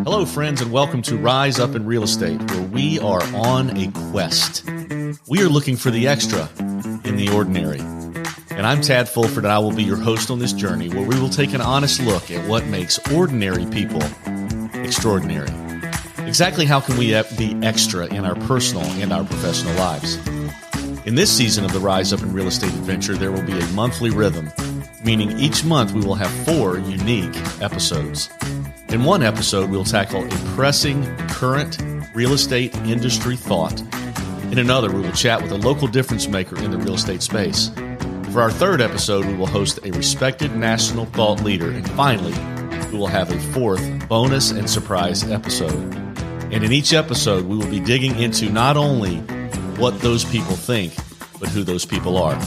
Hello, friends, and welcome to Rise Up in Real Estate, where we are on a quest. We are looking for the extra in the ordinary. And I'm Tad Fulford, and I will be your host on this journey where we will take an honest look at what makes ordinary people extraordinary. Exactly how can we be extra in our personal and our professional lives? In this season of the Rise Up in Real Estate adventure, there will be a monthly rhythm, meaning each month we will have 4 unique episodes. In one episode, we'll tackle a pressing current real estate industry thought. In another, we will chat with a local difference maker in the real estate space. For our 3rd episode, we will host a respected national thought leader. And finally, we will have a 4th bonus and surprise episode. And in each episode, we will be digging into not only what those people think, but who those people are.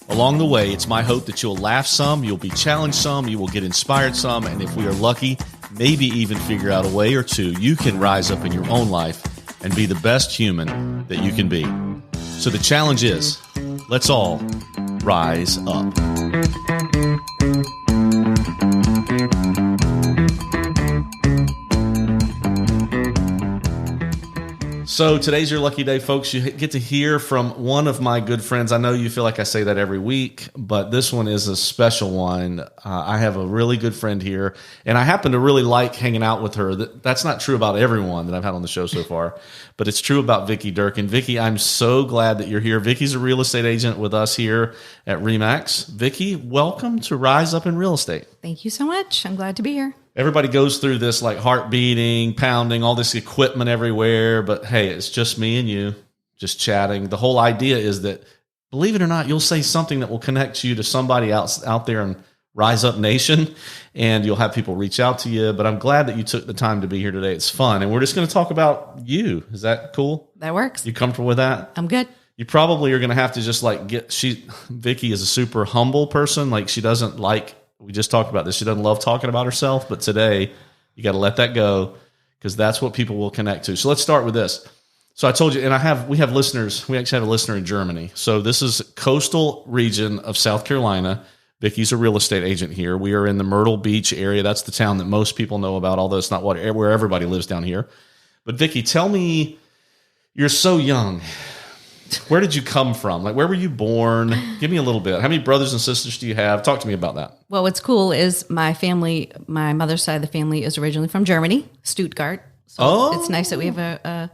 Along the way, it's my hope that you'll laugh some, you'll be challenged some, you will get inspired some, and if we are lucky, maybe even figure out a way or two you can rise up in your own life and be the best human that you can be. So the challenge is, let's all rise up. So today's your lucky day, folks. You get to hear from one of my good friends. I know you feel like I say that every week, but this one is a special one. I have a really good friend here, and I happen to really like hanging out with her. That's not true about everyone that I've had on the show so far, but it's true about Vicki Durkin. Vicki, I'm so glad that you're here. Vicki's a real estate agent with us here at RE/MAX. Vicki, welcome to Rise Up in Real Estate. Thank you so much. I'm glad to be here. Everybody goes through this like heart beating, pounding, all this equipment everywhere. But hey, it's just me and you just chatting. The whole idea is that, believe it or not, you'll say something that will connect you to somebody else out there in Rise Up Nation, and you'll have people reach out to you. But I'm glad that you took the time to be here today. It's fun. And we're just going to talk about you. Is that cool? That works. You comfortable with that? I'm good. You probably are going to have to just like Vicki is a super humble person. Like she doesn't like, we just talked about this. She doesn't love talking about herself, but today you got to let that go because that's what people will connect to. So let's start with this. So I told you, and we have listeners. We actually have a listener in Germany. So this is coastal region of South Carolina. Vicki's a real estate agent here. We are in the Myrtle Beach area. That's the town that most people know about, although it's not where everybody lives down here. But Vicki, tell me, you're so young. Where did you come from? Like, where were you born? Give me a little bit. How many brothers and sisters do you have? Talk to me about that. Well, what's cool is my mother's side of the family is originally from Germany, Stuttgart. So It's nice that we have a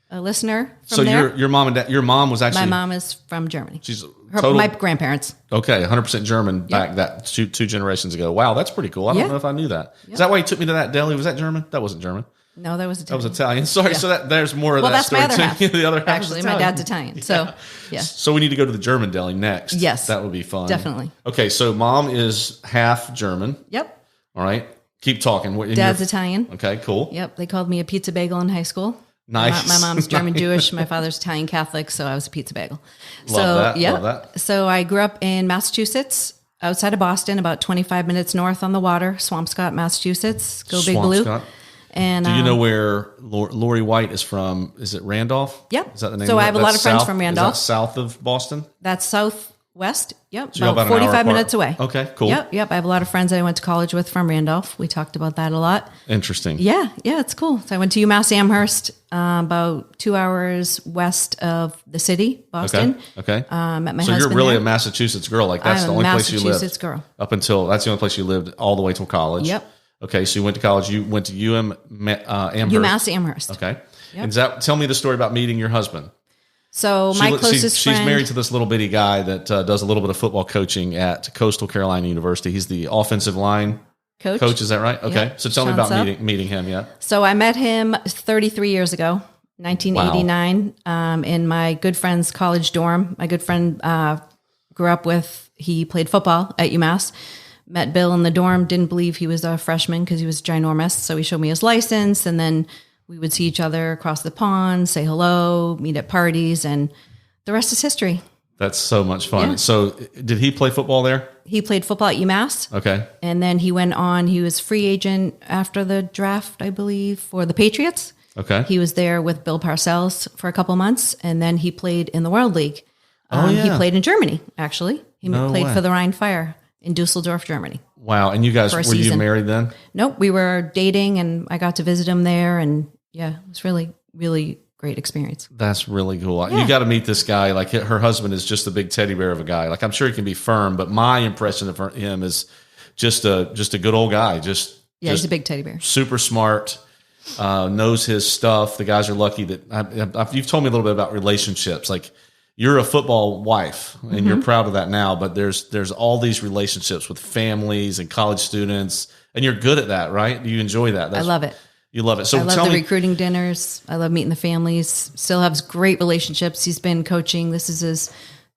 listener from there. So your mom and dad, your mom was actually... My mom is from Germany. She's my grandparents. Okay, 100% German back that two generations ago. Wow, that's pretty cool. I don't know if I knew that. Yep. Is that why you took me to that deli? Was that German? That wasn't German. No, that was Italian. That was Italian. Sorry, so there's more of that story that's my other too. half. The other half actually, my dad's Italian. So, yeah. So we need to go to the German deli next. Yes. That would be fun. Definitely. Okay, so mom is half German. Yep. All right. Keep talking. Dad's Italian. Okay, cool. Yep. They called me a pizza bagel in high school. Nice. My mom's German Jewish. My father's Italian Catholic, so I was a pizza bagel. Love that. So I grew up in Massachusetts, outside of Boston, about 25 minutes north on the water, Swampscott, Massachusetts. Go Big Blue. And do you know where Lori White is from? Is it Randolph? Yep. Is that the name? So I have a lot of friends from Randolph. Is that south of Boston? That's southwest. Yep. So about 45 minutes away. Okay, cool. Yep. I have a lot of friends that I went to college with from Randolph. We talked about that a lot. Interesting. Yeah, it's cool. So I went to UMass Amherst, about 2 hours west of the city, Boston. Okay. Met my husband. So you're really there. a Massachusetts girl. Like that's the only place you lived. Massachusetts girl. That's the only place you lived all the way till college. Yep. Okay, so you went to college. You went to Amherst. UMass Amherst. Okay. Yep. And tell me the story about meeting your husband. So my closest friend... She's married to this little bitty guy that does a little bit of football coaching at Coastal Carolina University. He's the offensive line coach. Is that right? Okay. Yep. So tell me about meeting him. Yeah. So I met him 33 years ago, 1989, in my good friend's college dorm. My good friend grew up with... He played football at UMass. Met Bill in the dorm, didn't believe he was a freshman because he was ginormous. So he showed me his license, and then we would see each other across the pond, say hello, meet at parties, and the rest is history. That's so much fun. Yeah. So did he play football there? He played football at UMass. Okay. And then he went on, he was free agent after the draft, I believe, for the Patriots. Okay. He was there with Bill Parcells for a couple months, and then he played in the World League. He played in Germany, actually. He played for the Rhine Fire in Dusseldorf, Germany. Wow. And you guys, were you married then? Nope. We were dating, and I got to visit him there. And yeah, it was really, really great experience. That's really cool. Yeah. You got to meet this guy. Like, her husband is just a big teddy bear of a guy. Like, I'm sure he can be firm, but my impression of him is just a good old guy. He's a big teddy bear. Super smart, knows his stuff. The guys are lucky that you've told me a little bit about relationships. Like, you're a football wife, and you're proud of that now, but there's all these relationships with families and college students, and you're good at that, right? You enjoy that. I love it. You love it. So I love the recruiting dinners. I love meeting the families. Still has great relationships. He's been coaching. This is his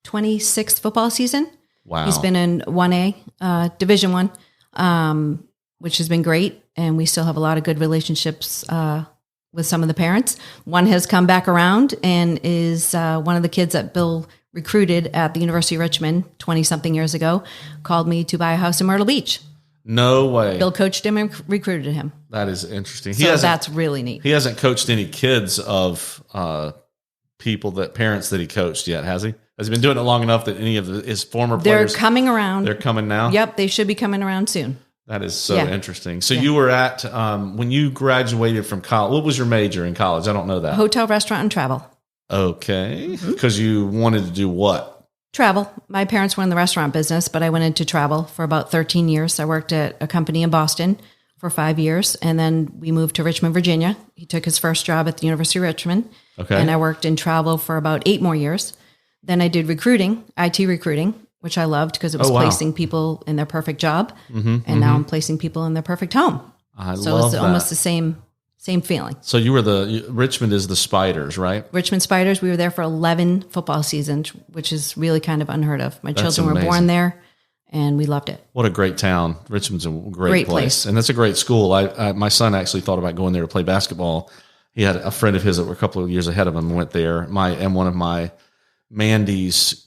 26th football season. Wow. He's been in 1A, Division I, which has been great. And we still have a lot of good relationships with some of the parents. One has come back around and is one of the kids that Bill recruited at the University of Richmond 20-something years ago, called me to buy a house in Myrtle Beach. No way. Bill coached him and recruited him. That is interesting. So that's really neat. He hasn't coached any kids of parents that he coached yet, has he? Has he been doing it long enough that any of his former players? They're coming around. They're coming now? Yep, they should be coming around soon. That is so interesting. So you were at, when you graduated from college, what was your major in college? I don't know that. Hotel, restaurant, and travel. Okay. Because you wanted to do what? Travel. My parents were in the restaurant business, but I went into travel for about 13 years. I worked at a company in Boston for 5 years, and then we moved to Richmond, Virginia. He took his first job at the University of Richmond, and I worked in travel for about 8 more years. Then I did recruiting, IT recruiting, which I loved because it was placing people in their perfect job. And now I'm placing people in their perfect home. So it's almost the same feeling. So Richmond is the Spiders, right? Richmond Spiders. We were there for 11 football seasons, which is really kind of unheard of. My children were born there, and we loved it. What a great town. Richmond's a great place. And that's a great school. My son actually thought about going there to play basketball. He had a friend of his that were a couple of years ahead of him went there. And one of my Mandy's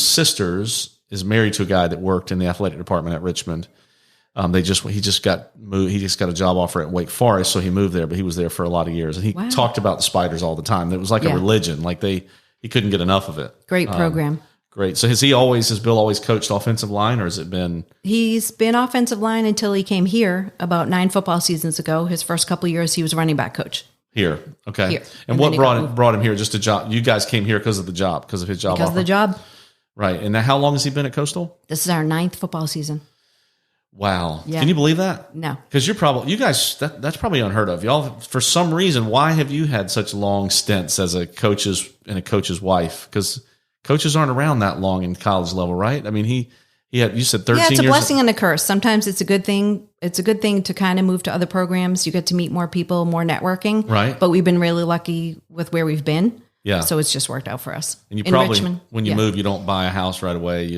sisters is married to a guy that worked in the athletic department at Richmond. He just got moved. He just got a job offer at Wake Forest, so he moved there. But he was there for a lot of years, and he talked about the Spiders all the time. It was like a religion. Like he couldn't get enough of it. Great program. Great. So has Bill always coached offensive line, or has it been? He's been offensive line until he came here about 9 football seasons ago. His first couple of years, he was running back coach. Here. Okay. Here. And what brought him here? Just a job. You guys came here because of the job, because of his job offer. Because of the job. Right. And now how long has he been at Coastal? This is our 9th football season. Wow. Yeah. Can you believe that? No. Because that's probably unheard of. Y'all, for some reason, why have you had such long stints as a coach's wife? Because coaches aren't around that long in college level, right? I mean, you said 13 years. Yeah, it's a blessing and a curse. Sometimes it's a good thing. It's a good thing to kind of move to other programs. You get to meet more people, more networking. Right. But we've been really lucky with where we've been. Yeah. So it's just worked out for us. And you probably, Richmond, when you move, you don't buy a house right away.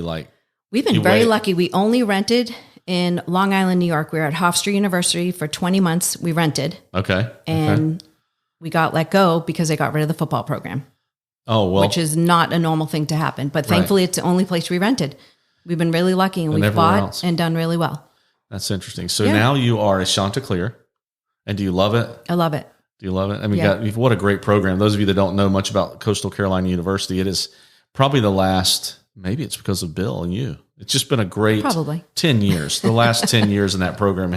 We've been very lucky. We only rented in Long Island, New York. We were at Hofstra University for 20 months. We rented. Okay. And we got let go because they got rid of the football program. Oh, well. Which is not a normal thing to happen. But thankfully, it's the only place we rented. We've been really lucky, and we've bought and done really well. That's interesting. So now you are a Chanticleer, and do you love it? I love it. Do you love it? I mean, what a great program. Those of you that don't know much about Coastal Carolina University, it is probably maybe it's because of Bill and you. It's just been a great 10 years. The last 10 years in that program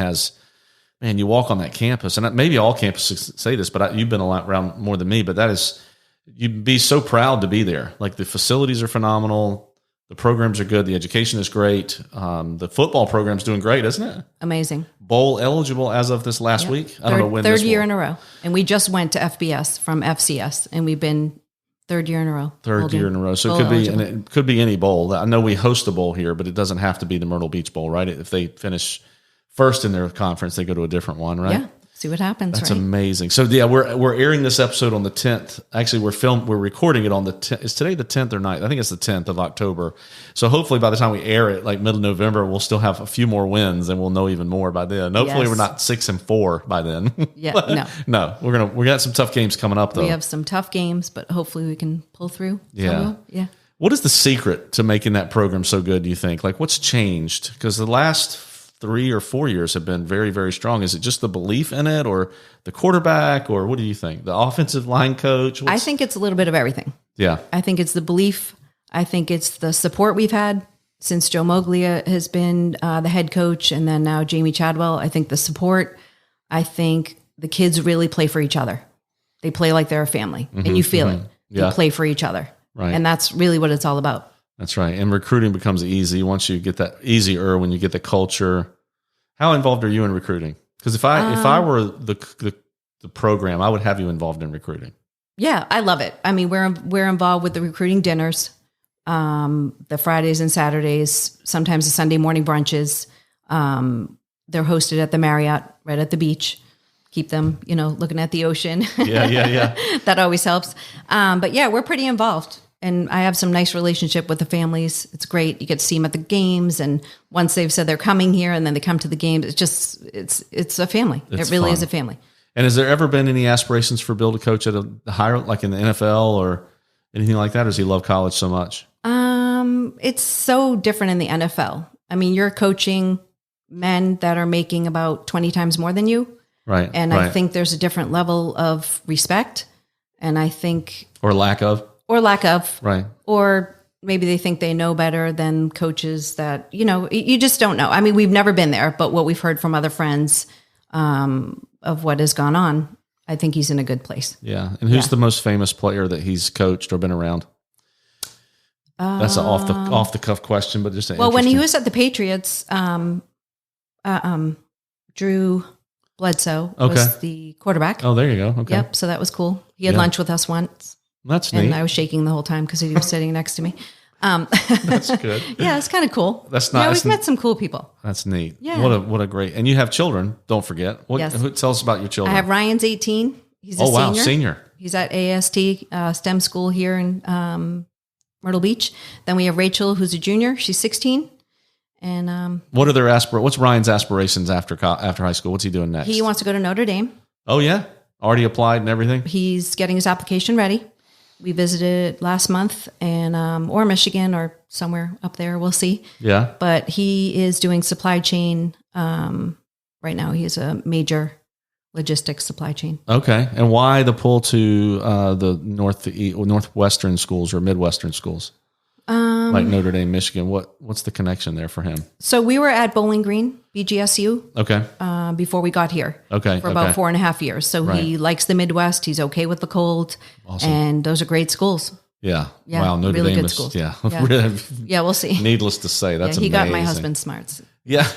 you walk on that campus, and maybe all campuses say this, but you've been around more than me, but you'd be so proud to be there. Like, the facilities are phenomenal. The programs are good. The education is great. The football program's doing great, isn't it? Amazing. Bowl eligible as of this last week. I don't know when. Third year in a row. And we just went to FBS from FCS, and we've been third year in a row. So it could be any bowl. I know we host a bowl here, but it doesn't have to be the Myrtle Beach Bowl, right? If they finish first in their conference, they go to a different one, right? Yeah. See what happens. That's amazing. So we're airing this episode on the 10th. Actually, we're recording it on the 10th. Is today the 10th or 9th? I think it's the 10th of October. So hopefully by the time we air it, like middle of November, we'll still have a few more wins, and we'll know even more by then. Hopefully we're not 6-4 by then. Yeah, no. We got some tough games coming up though. We have some tough games, but hopefully we can pull through. Yeah. What is the secret to making that program so good, do you think? Like, what's changed? Because the last 3 or 4 years have been very, very strong. Is it just the belief in it, or the quarterback, or what do you think? The offensive line coach? I think it's a little bit of everything. Yeah. I think it's the belief. I think it's the support we've had. since Joe Moglia has been the head coach, and then now Jamie Chadwell, I think the support, I think the kids really play for each other. They play like they're a family, and you feel it. They play for each other. Right. And that's really what it's all about. That's right. And recruiting becomes easy once you get that easier when you get the culture. How involved are you in recruiting? Because if I were the program, I would have you involved in recruiting. Yeah, I love it. I mean, we're involved with the recruiting dinners, the Fridays and Saturdays, sometimes the Sunday morning brunches. They're hosted at the Marriott right at the beach. Keep them, looking at the ocean. Yeah. That always helps. But yeah, we're pretty involved. And I have some nice relationship with the families. It's great. You get to see them at the games. And once they've said they're coming here and then they come to the games, it's a family. It really is a family. And has there ever been any aspirations for Bill to coach at a higher, like in the NFL or anything like that? Or does he love college so much? It's so different in the NFL. I mean, you're coaching men that are making about 20 times more than you. Right. And I think there's a different level of respect. And I think... Or lack of. Right. Or maybe they think they know better than coaches that, you just don't know. I mean, we've never been there, but what we've heard from other friends of what has gone on, I think he's in a good place. Yeah. And who's the most famous player that he's coached or been around? That's an off the cuff question, but just when he was at the Patriots, Drew Bledsoe was the quarterback. Oh, there you go. Okay. Yep. So that was cool. He had lunch with us once. That's neat. And I was shaking the whole time because he was sitting next to me. That's good. Yeah, it's kind of cool. That's nice. We've met some cool people. That's neat. Yeah. What a great, and you have children. Don't forget. Yes. Tell us about your children. I have Ryan's 18. He's a senior. Wow, senior. He's at AST STEM school here in Myrtle Beach. Then we have Rachel, who's a junior. She's 16. And what are their what's Ryan's aspirations after high school? What's he doing next? He wants to go to Notre Dame. Oh yeah, already applied and everything. He's getting his application ready. We visited last month, and or Michigan or somewhere up there. We'll see. Yeah. But he is doing supply chain right now. He is a major logistics supply chain. Okay. And why the pull to the northwestern schools or midwestern schools? Like Notre Dame, Michigan. What's the connection there for him? So we were at Bowling Green, BGSU. Okay. Before we got here. Okay. For about 4.5 years. So he likes the Midwest. He's okay with the cold. Awesome. And those are great schools. Yeah. Wow. Notre really Dame good is, schools. Yeah. Yeah, we'll see. Needless to say, that's he amazing. got my husband's smarts. Yeah,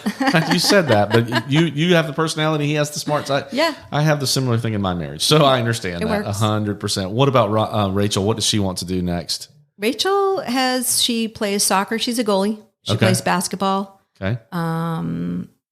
you said that, but you have the personality. He has the smarts. Yeah. I have the similar thing in my marriage, so I understand that 100%. What about Rachel? What does she want to do next? Rachel she plays soccer. She's a goalie. She plays basketball. Okay.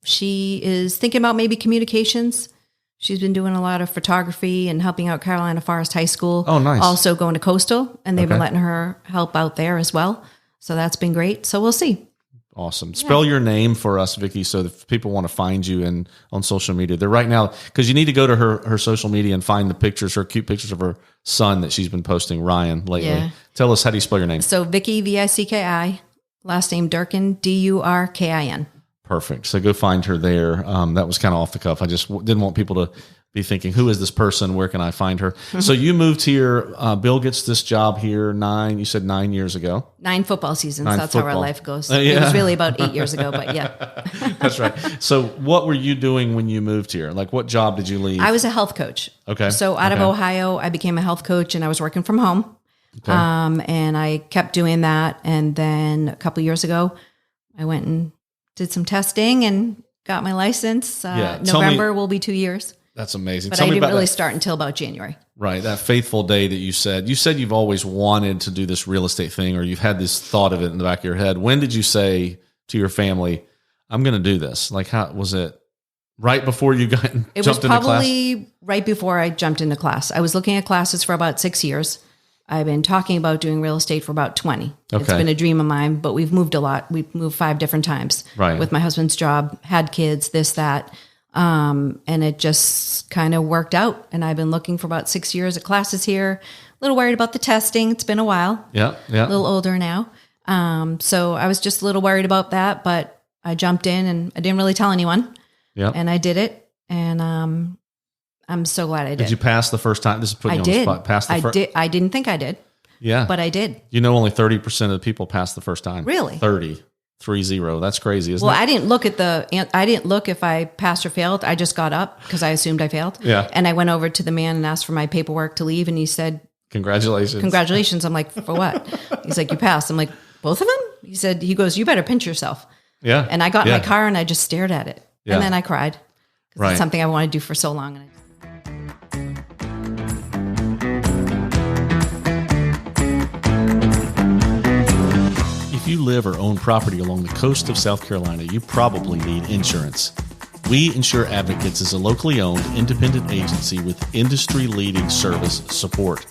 She is thinking about maybe communications. She's been doing a lot of photography and helping out Carolina Forest High School. Oh, nice. Also going to Coastal, and they've been letting her help out there as well. So that's been great. So we'll see. Awesome. Spell your name for us, Vicki, so that if people want to find you on social media. They're right now, because you need to go to her social media and find her cute pictures of her son that she's been posting, Ryan, lately. Yeah. Tell us, how do you spell your name? So Vicki, Vicki, last name Durkin, Durkin. Perfect. So go find her there. That was kind of off the cuff. I just didn't want people to be thinking, who is this person? Where can I find her? Mm-hmm. So you moved here. Bill gets this job here 9 years ago. 9 football seasons. That's how our life goes. It was really about 8 years ago, but yeah. That's right. So what were you doing when you moved here? Like, what job did you leave? I was a health coach. Okay. So out of Ohio, I became a health coach, and I was working from home. Okay. And I kept doing that. And then a couple of years ago, I went and did some testing and got my license. November will be 2 years. That's amazing. But I didn't really start until about January. Right. That fateful day that you said you've always wanted to do this real estate thing, or you've had this thought of it in the back of your head. When did you say to your family, I'm going to do this? Like, how was it? Right before you jumped into class? It was probably right before I jumped into class. I was looking at classes for about 6 years. I've been talking about doing real estate for about 20. Okay. It's been a dream of mine, but we've moved a lot. We've moved 5 different times with my husband's job, had kids, this, that. And it just kind of worked out. And I've been looking for about 6 years at classes here. A little worried about the testing. It's been a while. Yeah. A little older now. So I was just a little worried about that, but I jumped in and I didn't really tell anyone. Yeah. And I did it. And I'm so glad I did. Did you pass the first time? This is putting you on the spot. Pass the first. I didn't think I did. Yeah. But I did. Only 30% of the people pass the first time. Really? 30. 3-0. That's crazy, isn't it? Well, I didn't look if I passed or failed. I just got up because I assumed I failed. Yeah. And I went over to the man and asked for my paperwork to leave. And he said, Congratulations. I'm like, for what? He's like, you passed. I'm like, both of them? He goes, you better pinch yourself. Yeah. And I got in my car and I just stared at it. Yeah. And then I cried. Right. It's something I wanted to do for so long. If you live or own property along the coast of South Carolina, you probably need insurance. We Insure Advocates is a locally owned independent agency with industry-leading service support.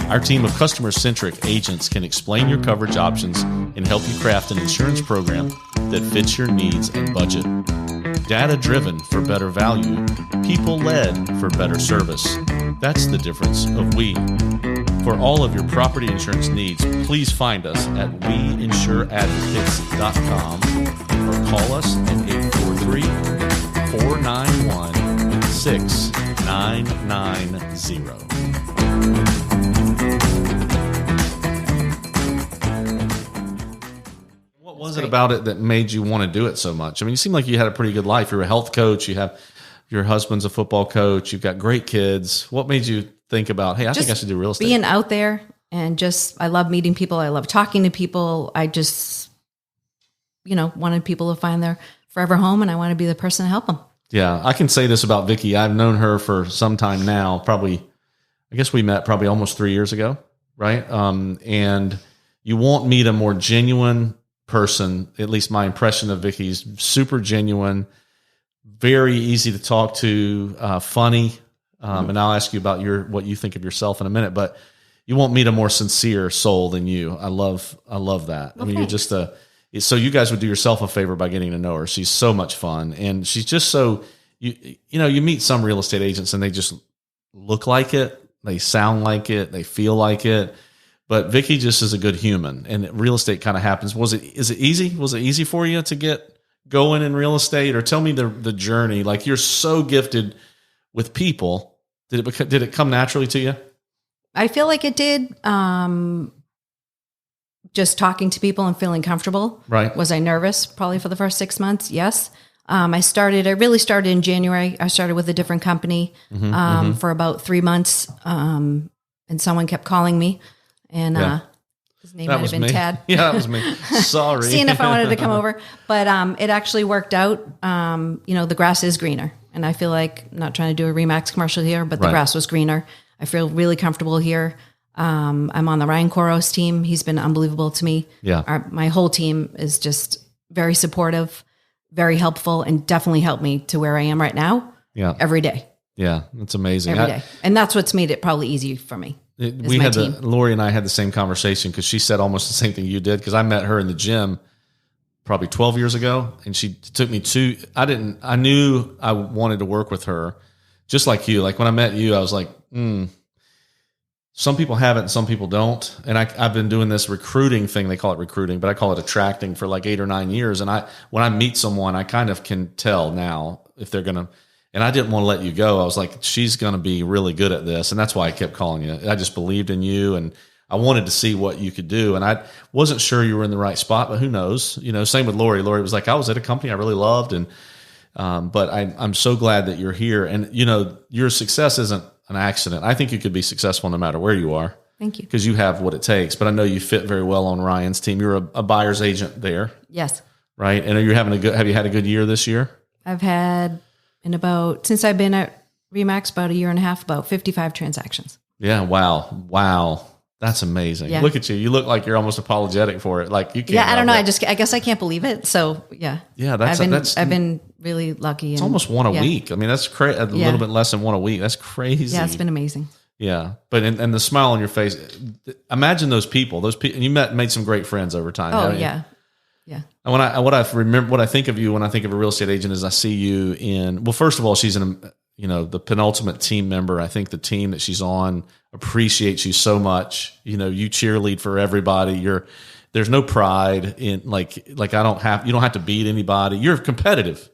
Our team of customer-centric agents can explain your coverage options and help you craft an insurance program that fits your needs and budget. Data-driven for better value, people-led for better service. That's the difference of we. For all of your property insurance needs, please find us at weinsureadvocates.com or call us at 843-491-6990. What was it about it that made you want to do it so much? I mean, you seem like you had a pretty good life. You're a health coach. You have your husband's a football coach. You've got great kids. What made you think about, hey, I think I should do real estate? Being out there and I love meeting people. I love talking to people. I just, wanted people to find their forever home, and I want to be the person to help them. Yeah, I can say this about Vicki. I've known her for some time now. I guess we met probably almost 3 years ago, right? And you won't meet a more genuine person. At least my impression of Vicki's super genuine, very easy to talk to, funny. And I'll ask you about what you think of yourself in a minute, but you won't meet a more sincere soul than you. I love that. Well, I mean, thanks. You're just so you guys would do yourself a favor by getting to know her. She's so much fun, and she's just so, you meet some real estate agents and they just look like it. They sound like it. They feel like it. But Vicki just is a good human, and real estate kind of happens. Is it easy? Was it easy for you to get going in real estate, or tell me the journey? Like, you're so gifted with people. Did it come naturally to you? I feel like it did. Just talking to people and feeling comfortable. Right. Was I nervous? Probably for the first 6 months. Yes. I really started in January. I started with a different company for about 3 months. And someone kept calling me, and his name might have been Tad. Yeah, that was me. Sorry. Seeing if I wanted to come over. But it actually worked out. The grass is greener. And I feel like, I'm not trying to do a Remax commercial here, but the grass was greener. I feel really comfortable here. I'm on the Ryan Korros team. He's been unbelievable to me. Yeah. My whole team is just very supportive, very helpful, and definitely helped me to where I am right now. Yeah. Every day. Yeah. That's amazing. Every day. And that's what's made it probably easy for me. Lori and I had the same conversation, because she said almost the same thing you did, because I met her in the gym probably 12 years ago, and she took me I knew I wanted to work with her, just like you. Like, when I met you, I was like, some people have it and some people don't. And I've been doing this recruiting thing. They call it recruiting, but I call it attracting, for like 8 or 9 years. And when I meet someone, I kind of can tell now if they're going to, and I didn't want to let you go. I was like, she's going to be really good at this. And that's why I kept calling you. I just believed in you, and I wanted to see what you could do. And I wasn't sure you were in the right spot, but who knows? Same with Lori. Lori was like, I was at a company I really loved. And, but I'm so glad that you're here. And, your success isn't an accident. I think you could be successful no matter where you are. Thank you. Because you have what it takes. But I know you fit very well on Ryan's team. You're a buyer's agent there. Yes. Right. And have you had a good year this year? I've had, since I've been at Remax, about a year and a half, about 55 transactions. Yeah. Wow. That's amazing. Yeah. Look at you. You look like you're almost apologetic for it. Like, you can't. Yeah, I don't know. I guess I can't believe it. So yeah. Yeah, I've been really lucky. It's almost one a week. I mean, that's crazy. A little bit less than one a week. That's crazy. Yeah, it's been amazing. Yeah, but and the smile on your face. Imagine those people. And you made some great friends over time. Oh yeah. Yeah. And what I think of you when I think of a real estate agent is I see you in. Well, first of all, she's the penultimate team member. I think the team that she's on appreciates you so much. You cheerlead for everybody. There's no pride in like you don't have to beat anybody. You're competitive,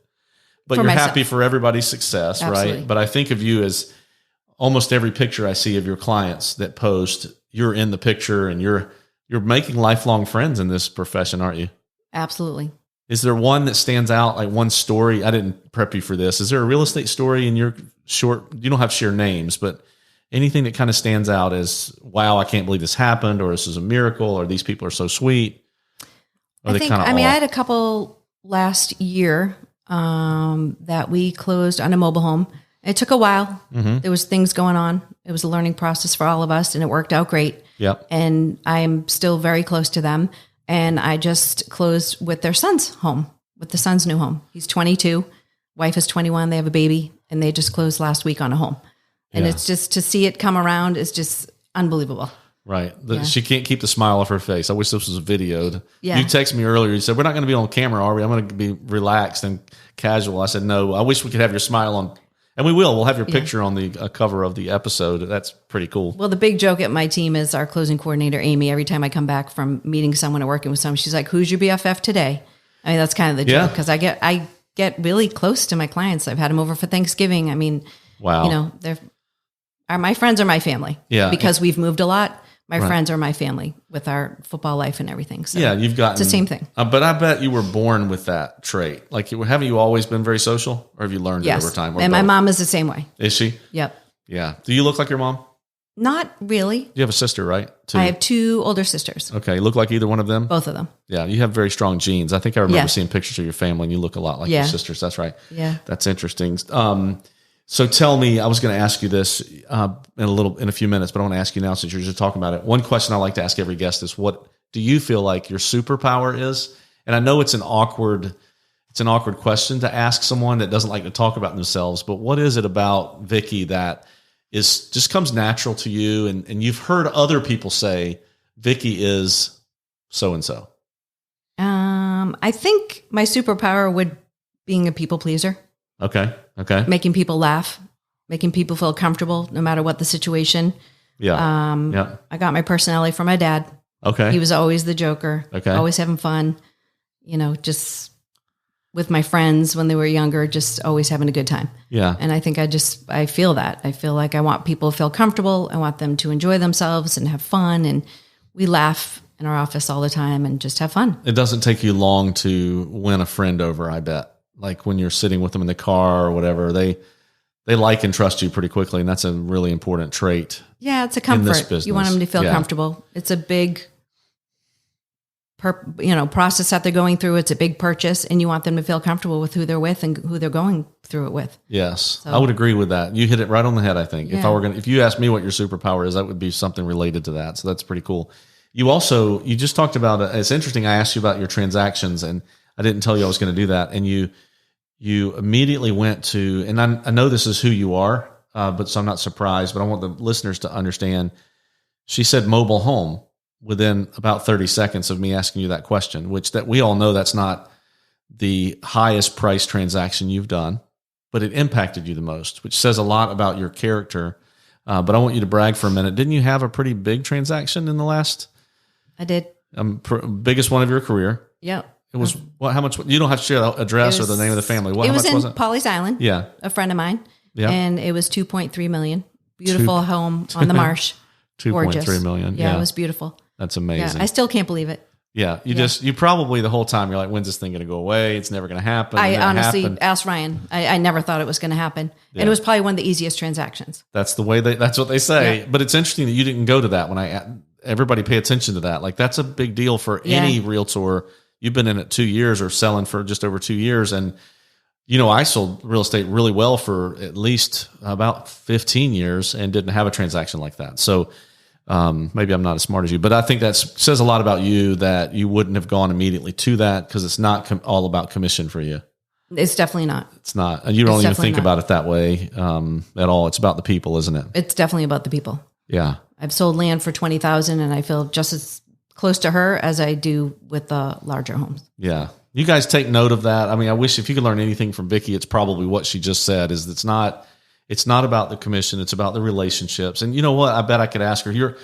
but you're happy for everybody's success, Absolutely. Right? But I think of you as almost every picture I see of your clients that post, you're in the picture, and you're making lifelong friends in this profession, aren't you? Absolutely. Is there one that stands out, like one story? I didn't prep you for this. Is there a real estate story in your short, you don't have to share names, but anything that kind of stands out as, wow, I can't believe this happened, or this is a miracle, or these people are so sweet? I had a couple last year that we closed on a mobile home. It took a while. Mm-hmm. There was things going on. It was a learning process for all of us, and it worked out great. Yep. And I'm still very close to them. And I just closed with their son's home, with the son's new home. He's 22, wife is 21. They have a baby, and they just closed last week on a home. And it's just, to see it come around is just unbelievable. Right. She can't keep the smile off her face. I wish this was videoed. Yeah. You texted me earlier. You said, we're not going to be on camera, are we? I'm going to be relaxed and casual. I said, no, I wish we could have your smile on. And we will. We'll have your picture on the cover of the episode. That's pretty cool. Well, the big joke at my team is our closing coordinator, Amy. Every time I come back from meeting someone or working with someone, she's like, who's your BFF today? I mean, that's kind of the joke, because I get really close to my clients. I've had them over for Thanksgiving. I mean, wow. My friends are my family. Yeah. Because we've moved a lot. My friends are my family with our football life and everything. So you've gotten... It's the same thing. But I bet you were born with that trait. Like, haven't you always been very social? Or have you learned it over time? And my mom is the same way. Is she? Yep. Yeah. Do you look like your mom? Not really. You have a sister, right? Two. I have 2 older sisters. Okay. You look like either one of them? Both of them. Yeah. You have very strong genes. I think I remember seeing pictures of your family, and you look a lot like your sisters. That's right. Yeah. That's interesting. So tell me, I was going to ask you this in a few minutes, but I want to ask you now since you're just talking about it. One question I like to ask every guest is, what do you feel like your superpower is? And I know it's an awkward question to ask someone that doesn't like to talk about themselves, but what is it about Vicki that just comes natural to you? And you've heard other people say Vicki is so-and-so. I think my superpower would being a people pleaser. Okay. Making people laugh, making people feel comfortable no matter what the situation. Yeah. I got my personality from my dad. Okay. He was always the joker. Okay. Always having fun. Just with my friends when they were younger, just always having a good time. Yeah. And I think I feel that. I feel like I want people to feel comfortable. I want them to enjoy themselves and have fun. And we laugh in our office all the time and just have fun. It doesn't take you long to win a friend over, I bet. Like when you're sitting with them in the car or whatever, they like and trust you pretty quickly, and that's a really important trait. Yeah, it's a comfort. In this business. You want them to feel comfortable. It's a big, process that they're going through. It's a big purchase, and you want them to feel comfortable with who they're with and who they're going through it with. Yes, so, I would agree with that. You hit it right on the head. I think Yeah. if you asked me what your superpower is, that would be something related to that. So that's pretty cool. You just talked about it's interesting. I asked you about your transactions, and I didn't tell you I was going to do that, and you immediately went to, and I know this is who you are, but so I'm not surprised, but I want the listeners to understand. She said mobile home within about 30 seconds of me asking you that question, which that we all know that's not the highest price transaction you've done, but it impacted you the most, which says a lot about your character. But I want you to brag for a minute. Didn't you have a pretty big transaction in the last? I did. Biggest one of your career. Yep. It was what? How much? You don't have to share the address or the name of the family. How much was it? Pawleys Island. Yeah, a friend of mine. Yeah, and it was $2.3 million. Beautiful home on the marsh. 2.3 million. Yeah, it was beautiful. That's amazing. Yeah, I still can't believe it. Yeah, you probably the whole time you're like, when's this thing going to go away? It's never going to happen. I honestly asked Ryan. I never thought it was going to happen, and it was probably one of the easiest transactions. That's the way that's what they say. Yeah. But it's interesting that you didn't go to that. Everybody pay attention to that. Like that's a big deal for any realtor. You've been in it 2 years or selling for just over 2 years. And, I sold real estate really well for at least about 15 years and didn't have a transaction like that. So maybe I'm not as smart as you, but I think that says a lot about you that you wouldn't have gone immediately to that because it's not all about commission for you. It's definitely not. It's not. And you don't even think about it that way at all. It's about the people, isn't it? It's definitely about the people. Yeah. I've sold land for $20,000 and I feel just as close to her as I do with the larger homes. Yeah. You guys take note of that. I mean, I wish if you could learn anything from Vicki, it's probably what she just said is it's not about the commission. It's about the relationships. And you know what? I bet I could ask her,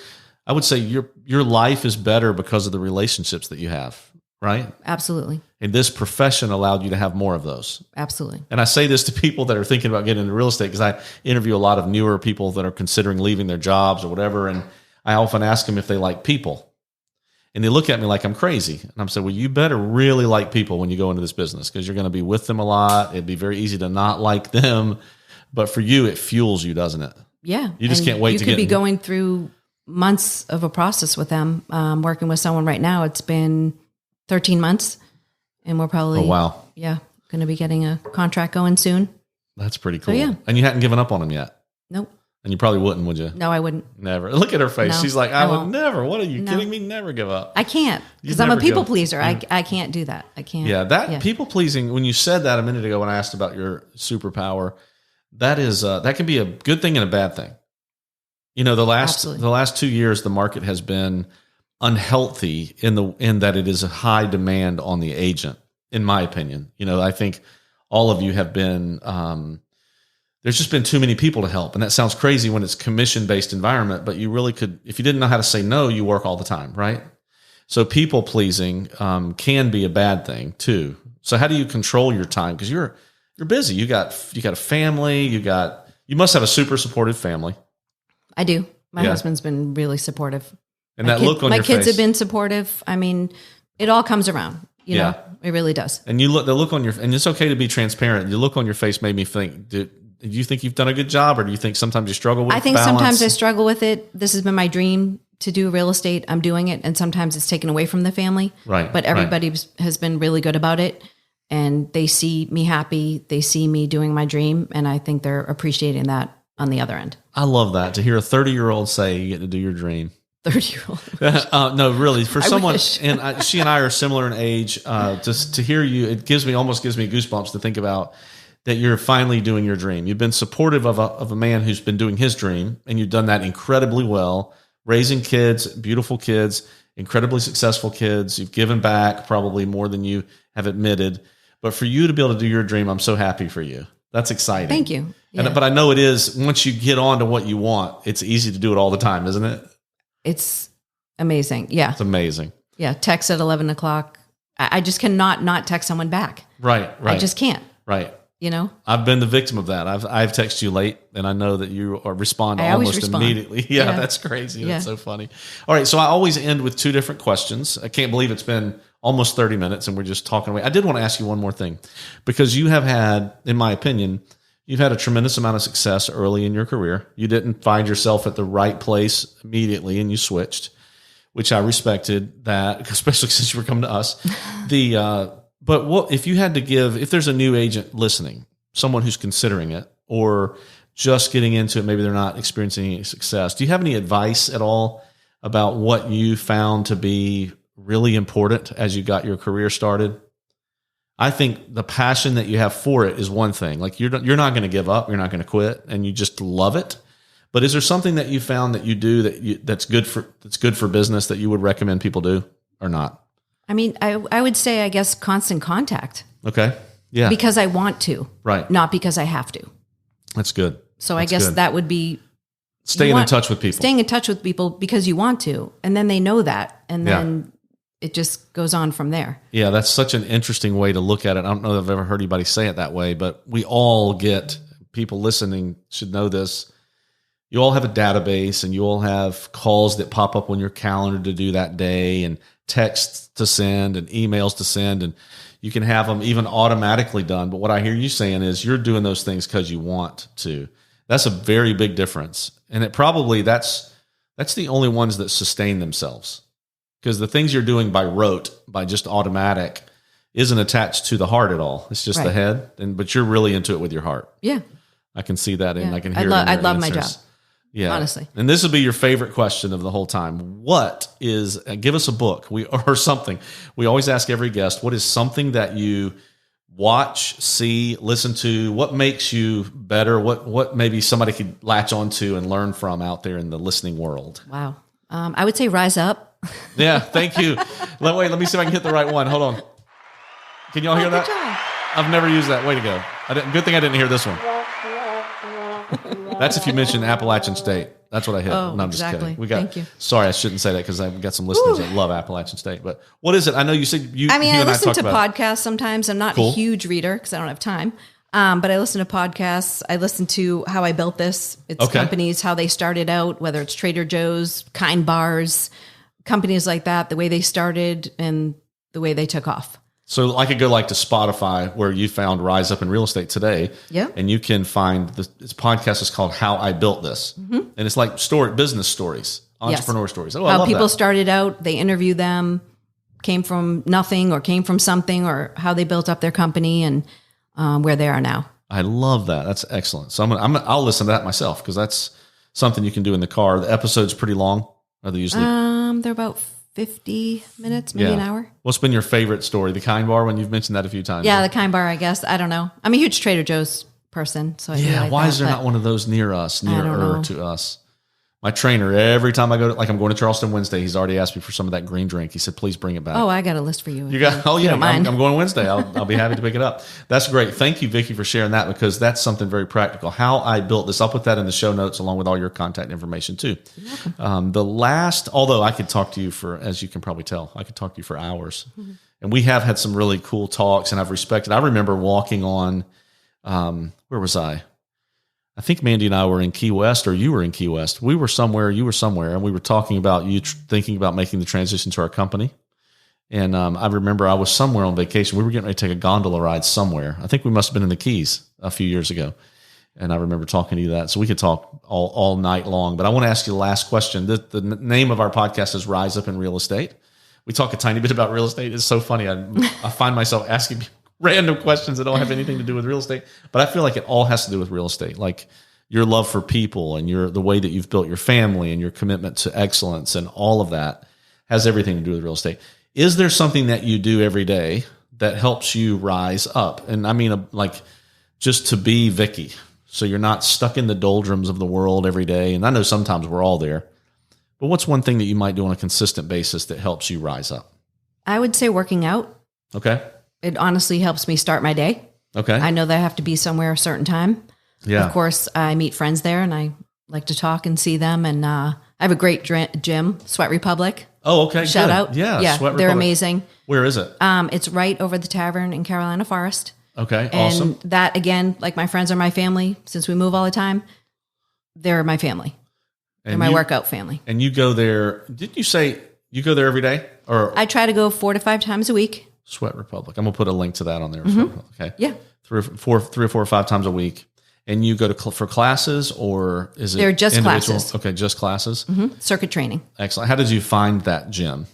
I would say your life is better because of the relationships that you have, right? Absolutely. And this profession allowed you to have more of those. Absolutely. And I say this to people that are thinking about getting into real estate because I interview a lot of newer people that are considering leaving their jobs or whatever. And I often ask them if they like people. And they look at me like I'm crazy. And I'm saying, well, you better really like people when you go into this business because you're going to be with them a lot. It'd be very easy to not like them. But for you, it fuels you, doesn't it? Yeah. You just can't wait to get... You could be going through months of a process with them. Working with someone right now, it's been 13 months. And we're probably... Oh, wow. Yeah. Going to be getting a contract going soon. That's pretty cool. So, yeah. And you hadn't given up on them yet? Nope. And you probably wouldn't, would you? No, I wouldn't. Never. Look at her face. No, She's like, I would won't. never. What are you kidding me? Never give up. I can't because I'm a people pleaser. I can't do that. I can't. Yeah, people pleasing. When you said that a minute ago, when I asked about your superpower, that is that can be a good thing and a bad thing. You know, the last 2 years, the market has been unhealthy in that it is a high demand on the agent. In my opinion, you know, I think all of you have been. There's just been too many people to help. And that sounds crazy when it's commission-based environment, but you really could, if you didn't know how to say no, you work all the time, right? So people-pleasing can be a bad thing too. So how do you control your time? Because you're busy. You got a family. You must have a super supportive family. I do. My husband's been really supportive. And look on your face. My kids have been supportive. I mean, it all comes around. You know, it really does. And the look on your, and it's okay to be transparent. The look on your face made me think, do you think you've done a good job, or do you think sometimes you struggle with it? I think balance? Sometimes I struggle with it. This has been my dream to do real estate. I'm doing it, and sometimes it's taken away from the family. Right. But everybody has been really good about it, and they see me happy. They see me doing my dream, and I think they're appreciating that on the other end. I love that, to hear a 30-year-old say you get to do your dream. 30-year-old. No, really, for someone, wish. And she and I are similar in age. Just to hear you, it almost gives me goosebumps to think about that you're finally doing your dream. You've been supportive of a man who's been doing his dream, and you've done that incredibly well, raising kids, beautiful kids, incredibly successful kids. You've given back probably more than you have admitted. But for you to be able to do your dream, I'm so happy for you. That's exciting. Thank you. Yeah. But I know it is, once you get on to what you want, it's easy to do it all the time, isn't it? It's amazing. Yeah. It's amazing. Yeah. Text at 11 o'clock. I just cannot not text someone back. Right. I just can't. Right. You know, I've been the victim of that. I've texted you late, and I know that you respond almost immediately. Yeah, that's crazy. That's so funny. All right, so I always end with two different questions. I can't believe it's been almost 30 minutes, and we're just talking away. I did want to ask you one more thing, because you have had, in my opinion, you've had a tremendous amount of success early in your career. You didn't find yourself at the right place immediately, and you switched, which I respected that, especially since you were coming to us. But what if you had to give, if there's a new agent listening, someone who's considering it or just getting into it, maybe they're not experiencing any success, do you have any advice at all about what you found to be really important as you got your career started? I think the passion that you have for it is one thing. Like you're not going to give up, you're not going to quit, and you just love it. But is there something that you found that you do that's good for business that you would recommend people do or not? I mean, I would say, I guess, constant contact. Okay. Yeah. Because I want to. Right. Not because I have to. That's good. So I guess that would be... Staying in touch with people. Staying in touch with people because you want to. And then they know that. And then it just goes on from there. Yeah, that's such an interesting way to look at it. I don't know if I've ever heard anybody say it that way, but we all get, people listening should know this. You all have a database, and you all have calls that pop up on your calendar to do that day, and texts to send and emails to send, and you can have them even automatically done. But what I hear you saying is you're doing those things because you want to. That's a very big difference. And it probably, that's the only ones that sustain themselves, because the things you're doing by rote, by just automatic, isn't attached to the heart at all. It's just the head. But you're really into it with your heart. Yeah. I can see that. And I can hear it. I love my job. Yeah. Honestly. And this will be your favorite question of the whole time. Give us a book or something. We always ask every guest, what is something that you watch, see, listen to? What makes you better? What maybe somebody could latch onto and learn from out there in the listening world? Wow. I would say Rise Up. Yeah. Thank you. Let me see if I can hit the right one. Hold on. Can y'all hear that? Good job. I've never used that. Way to go. Good thing I didn't hear this one. That's if you mention Appalachian State. That's what I hit. Oh, no, I'm exactly. just kidding. Thank you. Sorry, I shouldn't say that because I've got some listeners that love Appalachian State. But what is it? I know you said you. I mean, I listen to podcasts sometimes. I'm not a huge reader because I don't have time. But I listen to podcasts. I listen to How I Built This. It's companies, how they started out, whether it's Trader Joe's, Kind Bars, companies like that, the way they started and the way they took off. So I could go like to Spotify where you found Rise Up in Real Estate today. Yeah. And you can find this podcast is called How I Built This. And it's like business stories, entrepreneur stories. Oh, I how love people that. started out, they interview them, came from nothing or came from something, or how they built up their company and where they are now. I love that. That's excellent. So I'll listen to that myself because that's something you can do in the car. The episode's pretty long. Are they usually? They're about 50 minutes, maybe an hour. What's been your favorite story? The Kind Bar, when you've mentioned that a few times. Yeah, the Kind Bar, I guess. I don't know. I'm a huge Trader Joe's person. So why is there not one of those nearer to us? My trainer, every time I go to, I'm going to Charleston Wednesday, he's already asked me for some of that green drink. He said, please bring it back. Oh, I got a list for you. You got? Oh yeah, I'm going Wednesday. I'll be happy to pick it up. That's great. Thank you, Vicki, for sharing that because that's something very practical. How I built this. I'll put that in the show notes along with all your contact information too. You're welcome. Although I could talk to you as you can probably tell, I could talk to you for hours. And we have had some really cool talks and I've respected. I remember walking on, where was I? I think Mandy and I were in Key West, or you were in Key West. We were somewhere, you were somewhere, and we were talking about you thinking about making the transition to our company. And I remember I was somewhere on vacation. We were getting ready to take a gondola ride somewhere. I think we must have been in the Keys a few years ago. And I remember talking to you that. So we could talk all night long. But I want to ask you the last question. The name of our podcast is Rise Up in Real Estate. We talk a tiny bit about real estate. It's so funny. I find myself asking random questions that don't have anything to do with real estate, but I feel like it all has to do with real estate. Like your love for people and the way that you've built your family and your commitment to excellence and all of that has everything to do with real estate. Is there something that you do every day that helps you rise up? And I mean, just to be Vicki. So you're not stuck in the doldrums of the world every day. And I know sometimes we're all there, but what's one thing that you might do on a consistent basis that helps you rise up? I would say working out. Okay. It honestly helps me start my day. Okay. I know that I have to be somewhere a certain time. Yeah. Of course, I meet friends there and I like to talk and see them. And I have a great gym, Sweat Republic. Oh, okay. Shout good. out. Yeah. Sweat Republic. They're amazing. Where is it? It's right over the tavern in Carolina Forest. Okay. And awesome. that, again, like my friends are my family. Since we move all the time, they're my family. They're my workout family. And you go there. Didn't you say you go there every day? Or I try to go 4 to 5 times a week. Sweat Republic. I'm going to put a link to that on there. Okay. Yeah. 3 or 4 or 5 times a week. And you go to for classes, or is it? They're just individual? classes. Okay. Just classes. Circuit training. Excellent. How did you find that gym?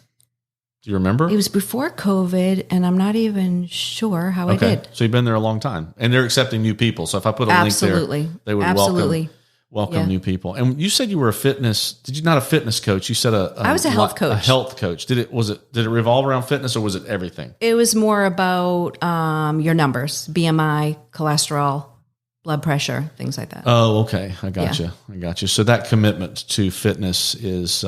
Do you remember? It was before COVID and I'm not even sure how I did. So you've been there a long time and they're accepting new people. So if I put a link there, they would welcome new people. And you said you were did you not a fitness coach? You said I was a health coach. A health coach. Did it revolve around fitness or was it everything? It was more about your numbers, BMI, cholesterol, blood pressure, things like that. Oh, okay. I got you. So that commitment to fitness is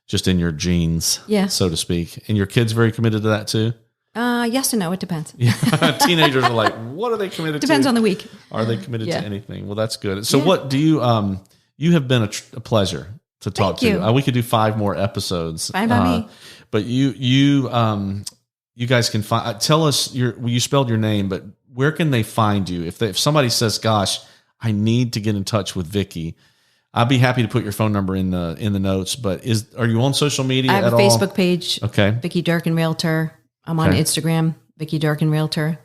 just in your genes, so to speak. And your kids very committed to that too? Yes and no. It depends. Yeah. Teenagers are like, what are they committed to? Depends on the week. Are they committed to anything? Well, that's good. So what do you, you have been a pleasure to talk to. We could do 5 more episodes. Fine by me. But you guys can find, tell us you spelled your name, but where can they find you? If somebody says, gosh, I need to get in touch with Vicki, I'd be happy to put your phone number in the notes, but are you on social media at all? I have a Facebook page. Okay. Vicki Durkin Realtor. I'm on Instagram, Vicki Durkin Realtor.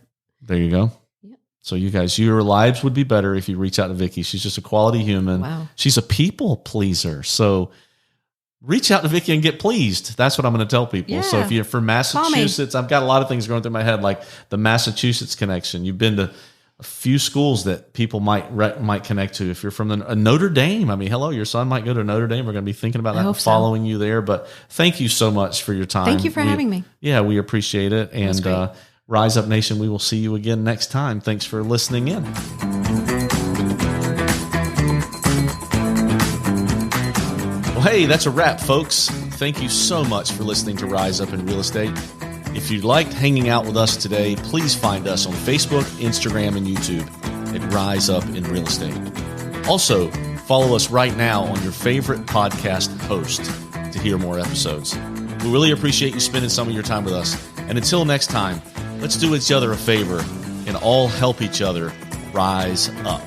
There you go. Yep. So you guys, your lives would be better if you reach out to Vicki. She's just a quality human. Wow. She's a people pleaser. So reach out to Vicki and get pleased. That's what I'm going to tell people. Yeah. So if you're from Massachusetts, I've got a lot of things going through my head, like the Massachusetts connection. You've been to a few schools that people might connect to. If you're from Notre Dame, I mean, hello, your son might go to Notre Dame. We're going to be thinking about that and following you there. But thank you so much for your time. Thank you for having me. Yeah, we appreciate it. And Rise Up Nation, we will see you again next time. Thanks for listening in. Well, hey, that's a wrap, folks. Thank you so much for listening to Rise Up in Real Estate. If you liked hanging out with us today, please find us on Facebook, Instagram, and YouTube at Rise Up in Real Estate. Also, follow us right now on your favorite podcast host to hear more episodes. We really appreciate you spending some of your time with us. And until next time, let's do each other a favor and all help each other rise up.